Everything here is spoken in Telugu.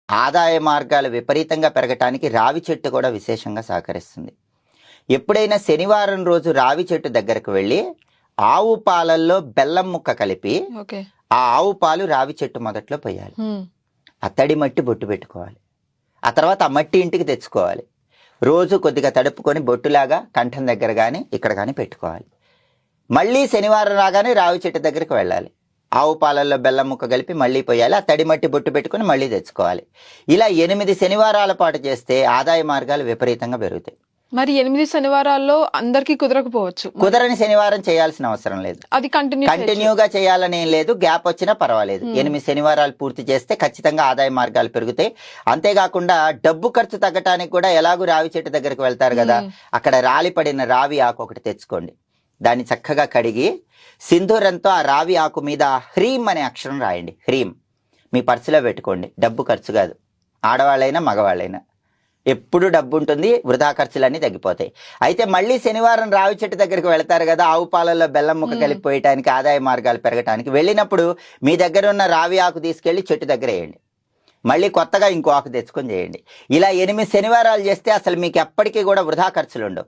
ఆదాయ మార్గాలు విపరీతంగా పెరగటానికి రావి చెట్టు కూడా విశేషంగా సహకరిస్తుంది. ఎప్పుడైనా శనివారం రోజు రావి చెట్టు దగ్గరకు వెళ్ళి ఆవు పాలల్లో బెల్లం ముక్క కలిపి ఆ ఆవు పాలు రావి చెట్టు మొదట్లో పోయాలి. ఆ తడి మట్టి బొట్టు పెట్టుకోవాలి. ఆ తర్వాత ఆ మట్టి ఇంటికి తెచ్చుకోవాలి. రోజు కొద్దిగా తడుపుకొని బొట్టులాగా కంఠం దగ్గర కానీ ఇక్కడ కానీ పెట్టుకోవాలి. మళ్ళీ శనివారం రాగానే రావి చెట్టు దగ్గరికి వెళ్ళాలి. ఆవు పాలల్లో బెల్లం ముక్క కలిపి మళ్ళీ పోయాలి. ఆ తడి మట్టి బొట్టు పెట్టుకుని మళ్ళీ తెచ్చుకోవాలి. ఇలా 8 శనివారాల పాటు చేస్తే ఆదాయ మార్గాలు విపరీతంగా పెరుగుతాయి. మరి 8 శనివారాల్లో అందరికీ కుదరకపోవచ్చు. కుదరని శనివారం చేయాల్సిన అవసరం లేదు. అది కంటిన్యూగా చేయాలని ఏం లేదు. గ్యాప్ వచ్చినా పర్వాలేదు. 8 శనివారాలు పూర్తి చేస్తే ఖచ్చితంగా ఆదాయ మార్గాలు పెరుగుతాయి. అంతేకాకుండా డబ్బు ఖర్చు తగ్గటానికి కూడా ఎలాగూ రావి చెట్టు దగ్గరికి వెళ్తారు కదా, అక్కడ రాలి పడిన రావి ఆకు ఒకటి తెచ్చుకోండి. దాన్ని చక్కగా కడిగి సింధూరంతో ఆ రావి ఆకు మీద హ్రీం అనే అక్షరం రాయండి. హ్రీం మీ పర్సులో పెట్టుకోండి. డబ్బు ఖర్చు కాదు. ఆడవాళ్ళైనా మగవాళ్ళైనా ఎప్పుడు డబ్బు ఉంటుంది. వృధా ఖర్చులన్నీ తగ్గిపోతాయి. అయితే మళ్ళీ శనివారం రావి చెట్టు దగ్గరికి వెళ్తారు కదా, ఆవు పాలల్లో బెల్లం ముక్క కలిపిపోయటానికి ఆదాయ మార్గాలు పెరగటానికి వెళ్ళినప్పుడు మీ దగ్గర ఉన్న రావి ఆకు తీసుకెళ్లి చెట్టు దగ్గర వేయండి. మళ్ళీ కొత్తగా ఇంకో ఆకు తెచ్చుకొని చేయండి. ఇలా 8 శనివారాలు చేస్తే అసలు మీకు ఎప్పటికీ కూడా వృధా ఖర్చులు ఉండవు.